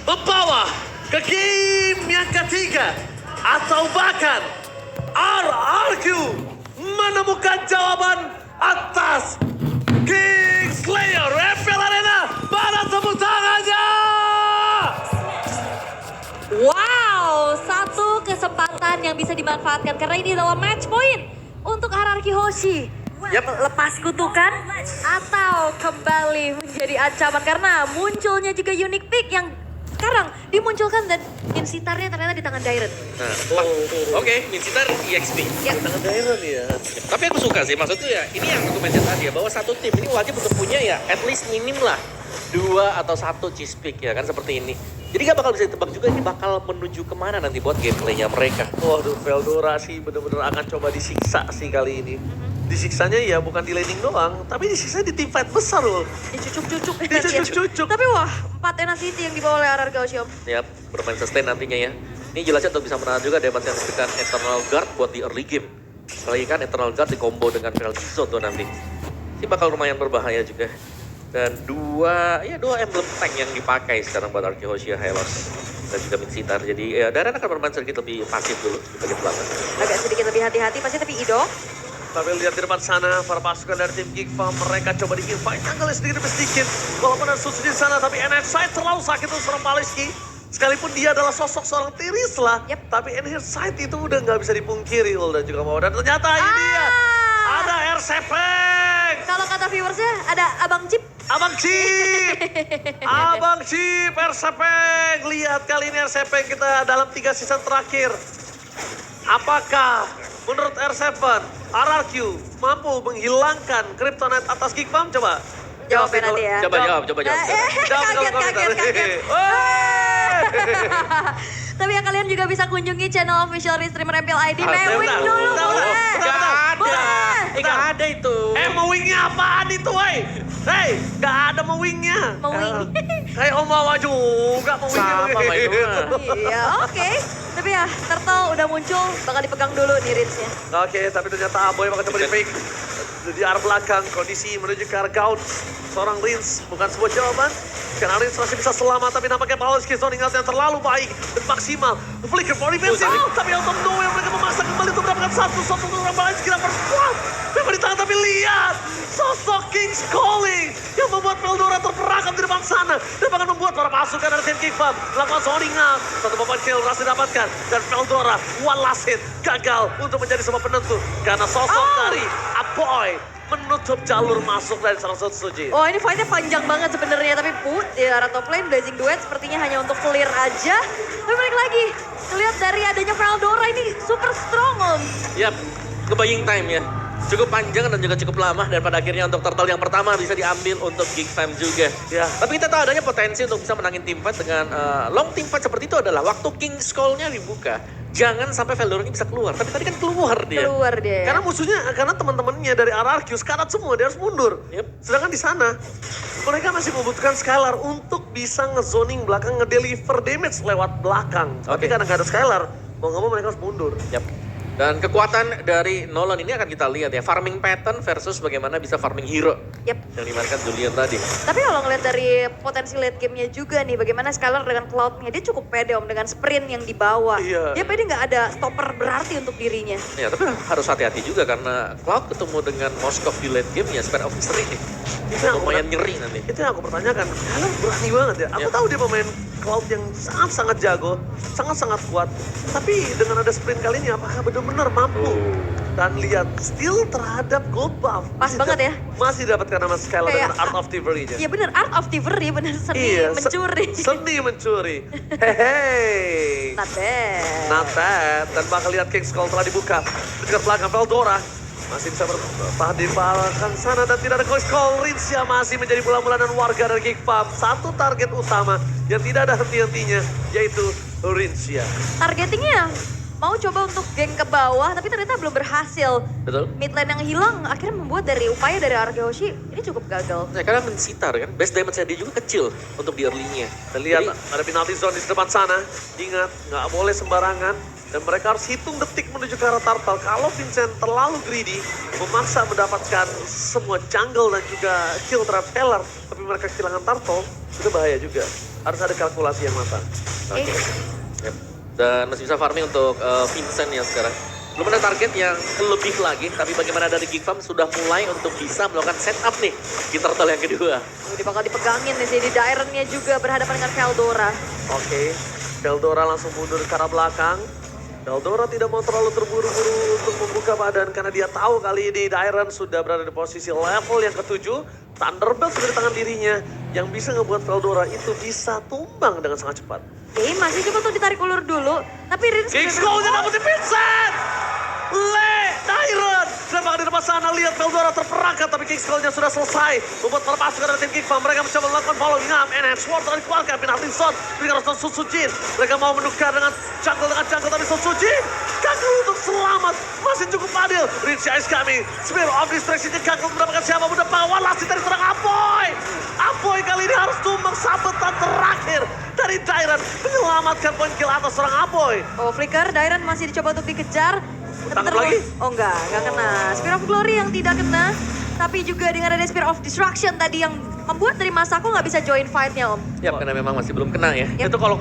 membawa ke game yang ketiga. Atau bahkan RRQ menemukan jawaban atas Kingslayer Rebel Arena. Mana tepuk tangannya? Wow, satu kesempatan yang bisa dimanfaatkan karena ini adalah match point untuk RRQ Hoshi. Lepas kutukan atau kembali menjadi ancaman karena munculnya juga unique pick yang sekarang dimunculkan dan Minsitarnya ternyata di tangan Dairen. Nah, oke, Minsitar EXP. Ya. Tangan Dairen ya. Tapi aku suka sih, maksudnya ya ini yang aku mention tadi ya, bahwa satu tim ini wajib untuk punya ya at least minim lah 2 atau 1 cheese pick ya kan seperti ini. Jadi gak bakal bisa ditebak juga ini bakal menuju kemana nanti buat gameplaynya mereka. Waduh, Veldora sih bener-bener akan coba disiksa sih kali ini. Disiksanya ya bukan di laning doang, tapi disiksa di team fight besar loh. Dicucuk-cucuk. Dicucuk-cucuk. Tapi wah, 4 Tenacity yang dibawa oleh RRQ Hoshi Om. Yap, bermain sustain nantinya ya. Ini jelasnya untuk bisa menahan juga damage yang diberikan Eternal Guard buat di early game. Apalagi kan Eternal Guard di combo dengan Veldora tuh nanti. Ini bakal lumayan berbahaya juga. Dan dua emblem tank yang dipakai sekarang buat RRQ Hoshi Hylos dan juga Minsitar. Jadi ya Dairen akan bermain sedikit lebih pasif dulu di bagian belakang. Agak sedikit lebih hati-hati pasti tapi Ido. Tapi lihat di depan sana, para pasukan dari tim Geek Farm, mereka coba di-fight tanggalnya sedikit demi sedikit. Walaupun ada susu di sana, tapi NH terlalu sakit untuk seorang Paleski. Sekalipun dia adalah sosok seorang Tiris lah, tapi NH itu udah nggak bisa dipungkiri, Ul dan juga mau. Dan ternyata ini dia, ada R7. Kalau kata viewersnya ada Abang Chip. Abang Cip, Abang Cip, R7. Lihat kali ini R7 kita dalam 3 season terakhir. Apakah menurut R7, RRQ mampu menghilangkan Kryptonite atas Geek Farm? Coba. Jawabnya nanti ya. Coba jawab. Kaget. Tapi ya kalian juga bisa kunjungi channel official Restreamer MPL ID. Mewing dulu boleh. Gak ada itu. Mewingnya apaan itu, wey? Hei, gak ada mewingnya. Mewing. Kayak Om Wawa juga mewingnya. Sama mainnya. Iya, oke. Tapi ya, Turtle udah muncul, bakal dipegang dulu nih Rinsnya. Oke, tapi ternyata Aboy bakal coba di-fake. Di arah belakang, kondisi menuju ke arah Gaun. Seorang Rins, bukan sebuah jawaban. Karena Rins masih bisa selamat, tapi nampaknya Paleski zone yang terlalu baik dan maksimal. Flicker for defensive, tapi out of nowhere mereka memaksa kembali untuk mendapatkan satu untuk orang Paleski dan berkuat. Memang ditahan, tapi lihat sosok King's Calling yang membuat Veldora terperangkap di depan sana dan bahkan membuat para pasukan dari tim Geek Farm melakukan zoning out. Satu papan kill berhasil didapatkan dan Veldora one last hit gagal untuk menjadi sebuah penentu karena sosok dari Aboy menutup jalur masuk dari salah satu Suji. Oh ini fightnya panjang banget sebenarnya, tapi Put di arah top lane Blazing Duet sepertinya hanya untuk clear aja. Tapi balik lagi, lihat dari adanya Veldora ini super strong Om. Yap, kebaying time ya. Cukup panjang dan juga cukup lama dan pada akhirnya untuk Turtle yang pertama bisa diambil untuk Geek Fam juga. Ya. Tapi kita tahu adanya potensi untuk bisa menangin team fight dengan long team fight seperti itu adalah waktu King's Call-nya dibuka. Jangan sampai Veldora ini bisa keluar, tapi tadi kan keluar dia. Keluar dia. Karena musuhnya, karena teman-temannya dari RRQ sekarat semua, dia harus mundur. Yep. Sedangkan di sana, mereka masih membutuhkan Skylar untuk bisa ngezoning belakang, ngedeliver damage lewat belakang. Tapi karena nggak ada Skylar, mau nggak mau mereka harus mundur. Yap. Dan kekuatan dari Nolan ini akan kita lihat ya, farming pattern versus bagaimana bisa farming hero. Yep. Yang dimainkan Julian tadi. Tapi kalau ngeliat dari potensi late game-nya juga nih, bagaimana Skylar dengan Cloud-nya, dia cukup pede Om dengan sprint yang dibawa. Iya. Dia pede nggak ada stopper berarti untuk dirinya. Ya, tapi harus hati-hati juga karena Cloud ketemu dengan Moskov di late game ya, Span of Mystery nih. Itu yang Lumayan nyeri nanti. Itu yang aku pertanyakan, Skylar berani banget ya. Aku tahu dia pemain Cloud yang sangat-sangat jago, sangat-sangat kuat. Tapi dengan ada sprint kali ini, apakah benar-benar mampu? Dan lihat, steal terhadap gold buff. Pas banget ya. Masih dapatkan nama Skylar Kayak, dengan Art of Thievery-nya. Iya bener, Art of Thievery, bener seni mencuri. Seni mencuri. Hehehe. Not bad. Not bad. Dan bakal lihat King's Call telah dibuka. Dekat belakang Veldora. Masih bisa bertahan di belakang sana dan tidak ada King's Call. Rinsya masih menjadi bulan-bulanan warga dari Geek Farm. Satu target utama yang tidak ada henti-hentinya, yaitu Rinsya. Targetingnya mau coba untuk geng ke bawah, tapi ternyata belum berhasil. Betul. Mid lane yang hilang akhirnya membuat dari upaya dari RRQ Hoshi ini cukup gagal. Nah, karena Minsitar kan, base damage-nya dia juga kecil untuk di early-nya. Dan lihat Jadi, ada penalti zone di depan sana. Ingat, nggak boleh sembarangan. Dan mereka harus hitung detik menuju ke arah turtle. Kalau Vincent terlalu greedy, memaksa mendapatkan semua jungle dan juga kill terhadap Skylar, tapi mereka kehilangan turtle, itu bahaya juga. Harus ada kalkulasi yang matang. Oke. Yep. Dan masih bisa farming untuk Vincent ya sekarang. Belum ada target yang lebih lagi, tapi bagaimana dari Geek Farm sudah mulai untuk bisa melakukan setup nih di turtle yang kedua. Ini bakal dipegangin nih sih, di Dairon-nya juga berhadapan dengan Veldora. Oke, Veldora langsung mundur ke arah belakang. Veldora tidak mau terlalu terburu-buru untuk membuka badan karena dia tahu kali ini Dairon sudah berada di posisi level yang ke-7. Thunderbelt sudah di tangan dirinya yang bisa ngebuat Veldora itu bisa tumbang dengan sangat cepat. Oke, masih coba untuk ditarik ulur dulu. Tapi Rins Kings Goal-nya dapetin Vincent! Dairon! Dan bahkan di depan sana lihat Veldora terperangkap tapi Kings Goal-nya sudah selesai. Membuat para pasukan dari tim Geek Farm. Mereka mencoba melakukan following up. Enhance Sword telah dikeluarkan. Pinartinson dengan Rostan Susujin. Mereka mau menukar dengan jungle tapi Susujin gagal untuk selamat. Masih cukup adil. Rinci is coming. Spear of Distraction gagal mendapatkan siapa muda Walasi dari serang Apoy. Apoy kali ini harus tumbang sabetan terakhir dari Dairon menyelamatkan poin kill atas seorang Apoy. Oh, Flicker, Dairon masih dicoba untuk dikejar. Tangkap lagi? Oh enggak kena. Spear of Glory yang tidak kena. Tapi juga dengan ada Spear of Destruction tadi yang membuat dari Masako nggak bisa join fight-nya, Om. Yap, karena memang masih belum kena ya. Itu kalau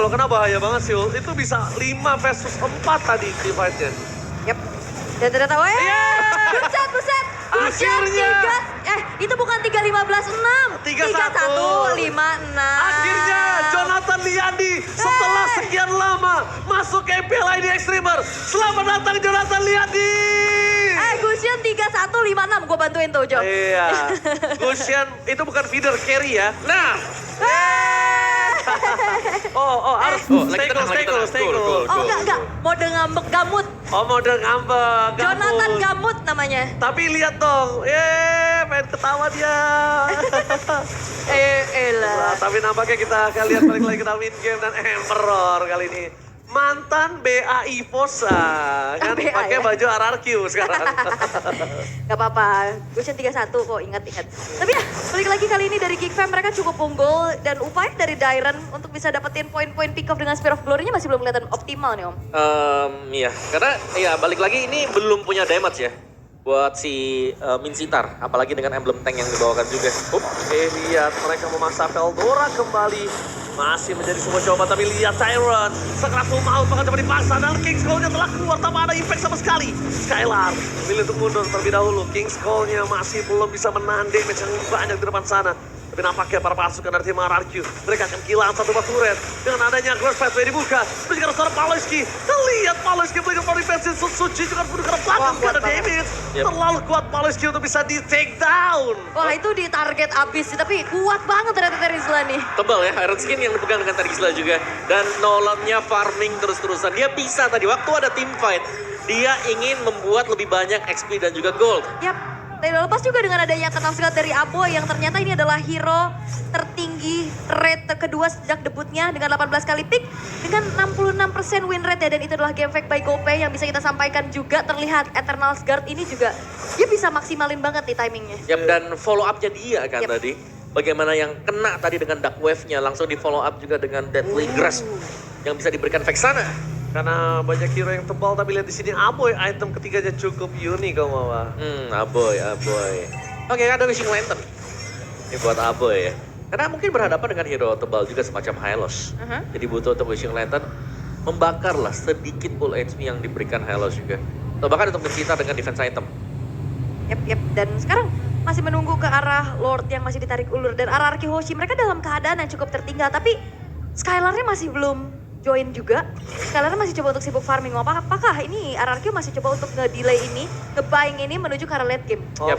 kena bahaya banget sih, Ul. Itu bisa 5 versus 4 tadi di fight-nya. Yap. Dan ternyata, buset. Akhirnya. Itu bukan 3-15-6. 3-1. 3-1, 5-6. Akhirnya Jonathan Liandi setelah sekian lama masuk ke MPL ID Extremer. Selamat datang Jonathan Liandi. Gusion 3-1, 5-6. Gue bantuin tuh, Jo. Iya. Gusian itu bukan feeder carry ya. Nah. Harus lagi tenang. stay cool. Oh enggak. Mode ngambek gamut. Oh, mode ngambek. Jonathan Gamut namanya. Tapi lihat dong, pengen ketawa dia. Elah. Tapi nampaknya kita akan lihat balik lagi kita win game dan Emperor kali ini. Mantan BAI Fosa, kan BA pakai ya? baju RRQ sekarang. Gak apa-apa, Gusion 3-1 kok, ingat. Tapi ya, balik lagi kali ini dari Geek Fam, mereka cukup unggul. Dan upaya dari Dairon untuk bisa dapetin poin-poin pick off dengan Spear of Glory-nya masih belum kelihatan optimal nih, Om. Iya, karena ya balik lagi ini belum punya damage ya buat si Minsitar, apalagi dengan emblem tank yang dibawakan juga. Oke, lihat mereka memaksa Veldora kembali. Masih menjadi sebuah coba, tapi lihat Tyron. Sekeras maut bahkan coba dipaksa dan King's Call-nya telah keluar tanpa ada impact sama sekali. Skylar memilih untuk mundur terlebih dahulu. King's Call-nya masih belum bisa menahan damage yang banyak di depan sana. Tapi nampaknya para pasukan dari tim RRQ, mereka akan kehilangan satu batu red. Dengan adanya Gross Pathway dibuka, terus juga seorang Paloski. Lihat Paloski berikan for defense, Suci juga bunuh karena belakang karena damage. Terlalu kuat Paloski untuk bisa di take down. Wah itu di target abis sih, tapi kuat banget ternyata Terizla nih. Tebal ya, Iron Skin yang dipegang dengan Terizla juga. Dan Nolannya farming terus-terusan. Dia bisa tadi, waktu ada team fight, dia ingin membuat lebih banyak XP dan juga gold. Yap. Tidak lepas juga dengan adanya Eternal Skill dari Apoy yang ternyata ini adalah hero tertinggi rate kedua sejak debutnya dengan 18 kali pick dengan 66% win rate ya, dan itu adalah game fact by GoPay yang bisa kita sampaikan juga. Terlihat Eternal Guard ini juga dia bisa maksimalin banget nih timingnya. Yap, dan follow up-nya dia kan tadi. Bagaimana yang kena tadi dengan Dark Wave-nya langsung di follow up juga dengan Deadly Grasp yang bisa diberikan Vexana. Karena banyak hero yang tebal, tapi lihat di sini Aboy item ketiganya cukup unik kau Mama. Aboy. Oke, ada Wishing Lantern. Ini buat Aboy ya. Karena mungkin berhadapan dengan hero tebal juga semacam Hylos. Jadi butuh untuk Wishing Lantern membakar lah sedikit full HP yang diberikan Hylos juga. Atau bahkan untuk mencita dengan defense item. Yap. Dan sekarang masih menunggu ke arah Lord yang masih ditarik ulur. Dan RRQ Hoshi mereka dalam keadaan yang cukup tertinggal. Tapi Skylar-nya masih belum join juga. Skylar masih coba untuk sibuk farming. Apakah ini RRQ masih coba untuk nge-delay ini, nge-buying ini menuju ke arah late game? Oke.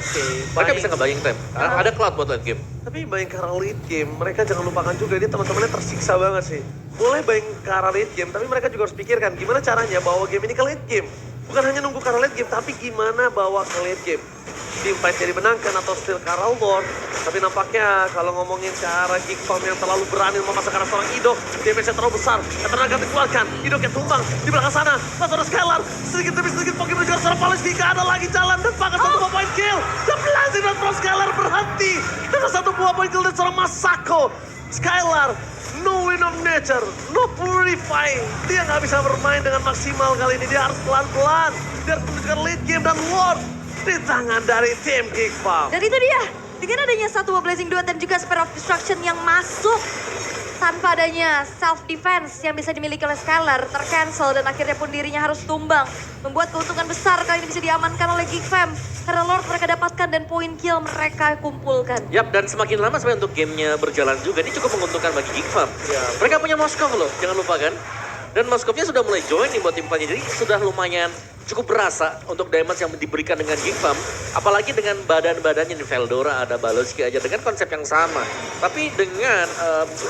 Mereka bisa nge-buying time. Ada cloud buat late game. Tapi buying ke arah late game, mereka jangan lupakan juga dia teman-temannya tersiksa banget sih. Boleh buying ke arah late game, tapi mereka juga harus pikirkan gimana caranya bawa game ini ke late game. Bukan hanya nunggu ke arah late game, tapi gimana bawa ke late game. Team fight jadi menangkan atau still ke arah Lord. Tapi nampaknya kalau ngomongin ke arah Geek Farm yang terlalu berani memasang karena seorang Idok, damage-nya terlalu besar. Tenaga dikeluarkan, Idok yang tumbang di belakang sana. Masuk ada Skylar, sedikit demi sedikit Pokemon menuju seorang Paloski. Ada lagi jalan dan bahkan satu buah point kill. Dan Blazing dan Pro Skylar berhenti dengan satu buah point kill dan seorang Masako. Skylar, no win of nature, no purify. Dia nggak bisa bermain dengan maksimal kali ini. Dia harus pelan-pelan. Dia harus menunjukkan lead game dan Lord di tangan dari tim Geekfarm. Dan itu dia, dengan adanya satu Blazing Duet dan juga Spare of Destruction yang masuk. Tanpa adanya self-defense yang bisa dimiliki oleh Skylar, tercancel dan akhirnya pun dirinya harus tumbang. Membuat keuntungan besar kali ini bisa diamankan oleh Geekfam. Karena Lord mereka dapatkan dan poin kill mereka kumpulkan. Yap, dan semakin lama sebenarnya untuk gamenya berjalan juga, ini cukup menguntungkan bagi Geekfarm. Ya. Mereka punya Moskov loh, jangan lupa kan. Dan Moskovnya sudah mulai join nih buat tim Fanya, jadi sudah lumayan cukup berasa untuk damage yang diberikan dengan Geekfarm. Apalagi dengan badan-badannya di Veldora, ada Baloski aja dengan konsep yang sama. Tapi dengan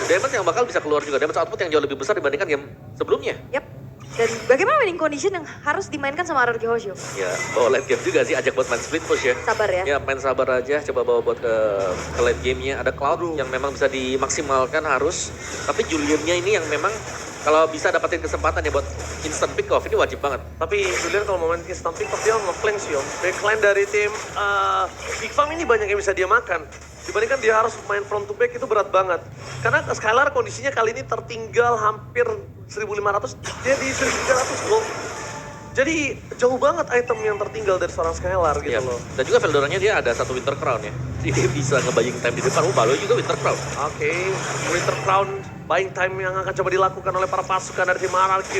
damage yang bakal bisa keluar juga, damage output yang jauh lebih besar dibandingkan game sebelumnya. Yap. Dan bagaimana winning condition yang harus dimainkan sama RRQ Hoshi? Ya, bawa late game juga sih, ajak buat main split push ya. Sabar ya. Ya, main sabar aja, coba bawa buat ke late game-nya. Ada Cloud yang memang bisa dimaksimalkan harus. Tapi Julian-nya ini yang memang kalau bisa dapetin kesempatan ya buat instant pick off, ini wajib banget. Tapi Julian kalau mau main instant pick off dia nge-flank sih om. Backline dari tim Geekfarm ini banyak yang bisa dia makan. Dibandingkan dia harus main front to back itu berat banget. Karena Skylar kondisinya kali ini tertinggal hampir 1.500, dia di 1.300 gold. Jadi jauh banget item yang tertinggal dari seorang Skylar gitu Ya. loh. Dan juga Veldoranya dia ada satu Winter Crown ya. Jadi dia bisa nge-buying time di depan. Balo juga Winter Crown. Oke, Winter Crown buying time yang akan coba dilakukan oleh para pasukan dari tim RRQ.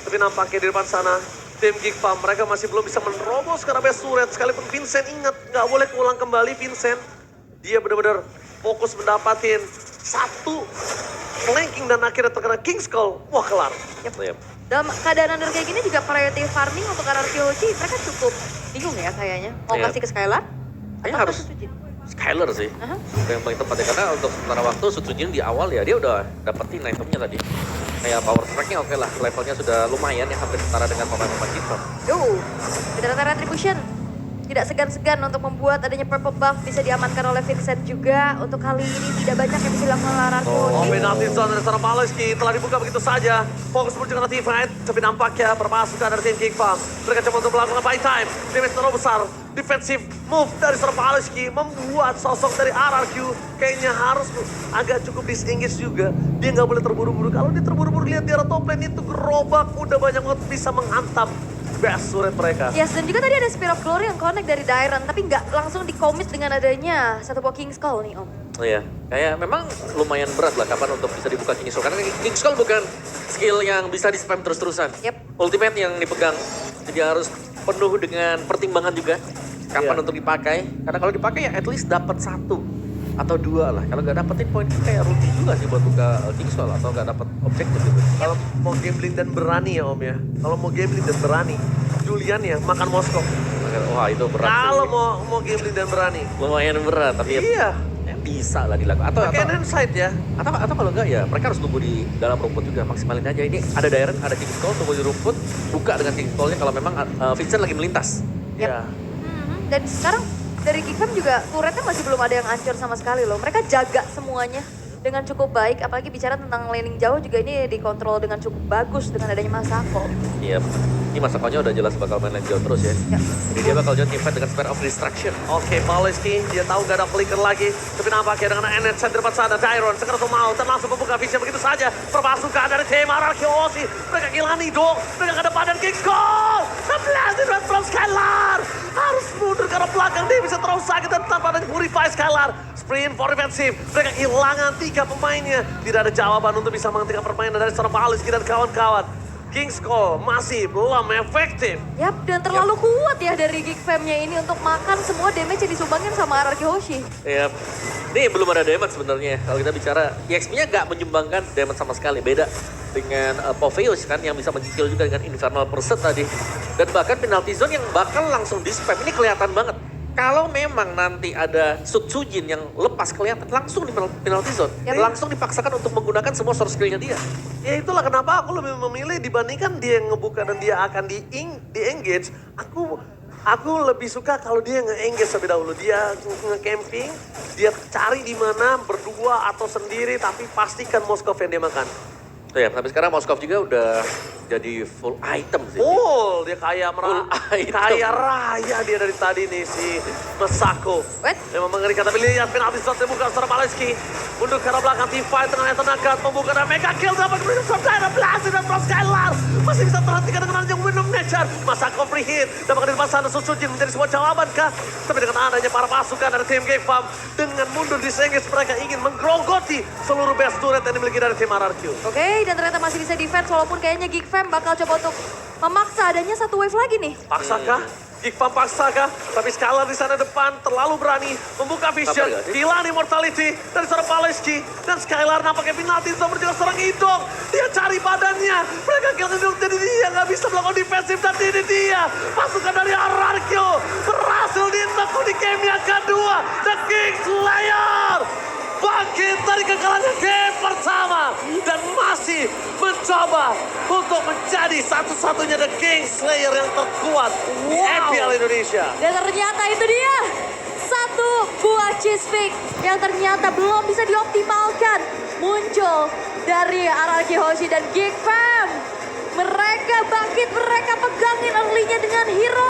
Tapi nampaknya di depan sana, tim Geekfarm mereka masih belum bisa menerobos ke arah turret. Sekalipun Vincent ingat, nggak boleh keulang kembali Vincent. Dia benar-benar fokus mendapatin satu flanking dan akhirnya terkena King's Call. Wah kelar. Yap. Dalam keadaan under kayak gini juga priority farming untuk RRQ Hoshi mereka cukup bingung ya kayaknya. Mau Iya. kasih ke Skylar? Kayaknya Atau harus ke Sutsujin? Skylar sih. Aha. Yang paling tepat ya, karena untuk sementara waktu Sutsujin di awal ya dia udah dapetin itemnya tadi. Kayak power strike-nya oke lah, levelnya sudah lumayan ya, hampir setara dengan pemain-pemain Geekfarm. Yo, Federal Retribution tidak segan-segan untuk membuat adanya purple buff bisa diamankan oleh Vincent juga. Untuk kali ini tidak banyak yang bisa dilakukan oleh RRQ Oh, Hoshi. penalti zone dari seorang Baloski telah dibuka begitu saja. Fokus menuju ke team fight, tapi nampaknya permasukan dari tim Geekfarm. Mereka coba untuk melakukan buy time. Damage terlalu besar. Defensive move dari seorang Baloski membuat sosok dari RRQ kayaknya harus agak cukup disengage juga. Dia nggak boleh terburu-buru. Kalau dia terburu-buru lihat di arah top lane itu gerobak udah banyak banget bisa menghantam best turret mereka. Yes, dan juga tadi ada Spear of Glory yang connect dari Dairon, tapi nggak langsung di-commit dengan adanya satu buah King's Call nih Om. Oh iya, kayak memang lumayan berat lah kapan untuk bisa dibuka King's Call. Karena King's Call bukan skill yang bisa di-spam terus-terusan. Yep. Ultimate yang dipegang, jadi harus penuh dengan pertimbangan juga kapan Iya. untuk dipakai. Karena kalau dipakai ya at least dapat satu atau dua lah. Kalau nggak dapetin poin kayak rugi juga sih buat buka King's Call atau nggak dapat objektif gitu. Kalau mau gambling dan berani ya om ya. Kalau mau gambling dan berani, Julian ya makan Moskov. Wah itu berat. Kalau sih. mau gambling dan berani. Lumayan berat, tapi Iya. ya bisa lah dilakukan. Pakai inside ya. Atau kalau enggak ya mereka harus tunggu di dalam rumput juga, maksimalin aja. Ini ada Dairon, ada King's Call, tunggu di rumput, buka dengan King's Call-nya kalau memang Vincent lagi melintas. Iya. Dan sekarang dari Geekfam juga turretnya masih belum ada yang hancur sama sekali loh. Mereka jaga semuanya dengan cukup baik, apalagi bicara tentang laning jauh juga ini dikontrol dengan cukup bagus dengan adanya Masako. Iya, ini Masakonya udah jelas bakal main lane jauh terus ya. Ya. Jadi dia bakal join team fight dengan Spare of Destruction. Oke, Baloski, dia tahu gak ada flicker lagi. Tapi nampaknya dengan Enet center depan sana, Dairon sekarang mau dan langsung membuka vision begitu saja. Permasukan dari tim RRQ Hoshi. Mereka gila nih dong, mereka gak ada badan King's Call. 11 red from Skylar. Harus mundur ke arah belakang, dia bisa terus sakit dan tanpa ada Purify Skylar. Sprint for defensive, mereka kehilangan 3 pemainnya. Tidak ada jawaban untuk bisa menghentikan permainan dari seorang Baloski dan kawan-kawan. King's Call masih belum efektif. Yap, dan terlalu kuat ya dari Geekfam-nya ini untuk makan semua damage yang disumbangin sama RRQ Hoshi. Iya, ini belum ada damage sebenarnya. Kalau kita bicara, EXP-nya nggak menyumbangkan damage sama sekali. Beda dengan Poveus kan yang bisa mencicil juga dengan Infernal Pursuit tadi. Dan bahkan penalty zone yang bakal langsung di-spam. Ini kelihatan banget. Kalau memang nanti ada Sutsujin yang lepas kelihatan langsung di penalty zone, Yap. langsung dipaksakan untuk menggunakan semua source skill-nya dia. Ya itulah kenapa aku lebih memilih dibandingkan dia yang ngebuka dan dia akan di-engage. Aku lebih suka kalau dia nge-engage terlebih dahulu. Dia nge-camping, dia cari di mana berdua atau sendiri tapi pastikan Moskov yang dia makan. Tuh ya, sampai sekarang Moskov juga udah jadi full item sih. Full, dia kaya Full item. kaya raya dia dari tadi nih si Masako. Wait. Memang mengerikan, tapi lihat penalti saat dibuka secara Maleski. Mundur ke arah belakang, T5 tengahnya tenaga, membuka dan mega kill dapat kemudian from Dino Blast dan from Skylar. Masih bisa terhentikan dengan adanya Wind of Nature. Masako free hit, dapat di depan sana Susujin menjadi sebuah jawaban kah? Tapi dengan adanya para pasukan dari tim Geek Farm, dengan mundur di Sengis mereka ingin menggerogoti seluruh base turret yang dimiliki dari tim RRQ. Oke, dan ternyata masih bisa defense walaupun kayaknya Geek Fam bakal coba untuk memaksa adanya satu wave lagi nih. Paksakah? Geek Farm paksakah? Tapi Skylar di sana depan terlalu berani membuka vision, Sabar gak sih? hilang immortality dari seorang Paleski dan Skylar nampaknya penalti untuk juga seorang Idong. Dia cari badannya, mereka kill Idong jadi dia nggak bisa melakukan defensif dan ini dia pasukan dari RRQ berhasil ditekuk di game yang kedua. The King Slayer bangkit dari kekalahan game pertama dan masih mencoba untuk menjadi satu-satunya The King Slayer yang terkuat di EPL Indonesia. Dan ternyata itu dia. Satu buah cheese pick yang ternyata belum bisa dioptimalkan. Muncul dari RRQ Hoshi dan Geek Fam. Mereka bangkit, mereka pegangin early-nya dengan hero.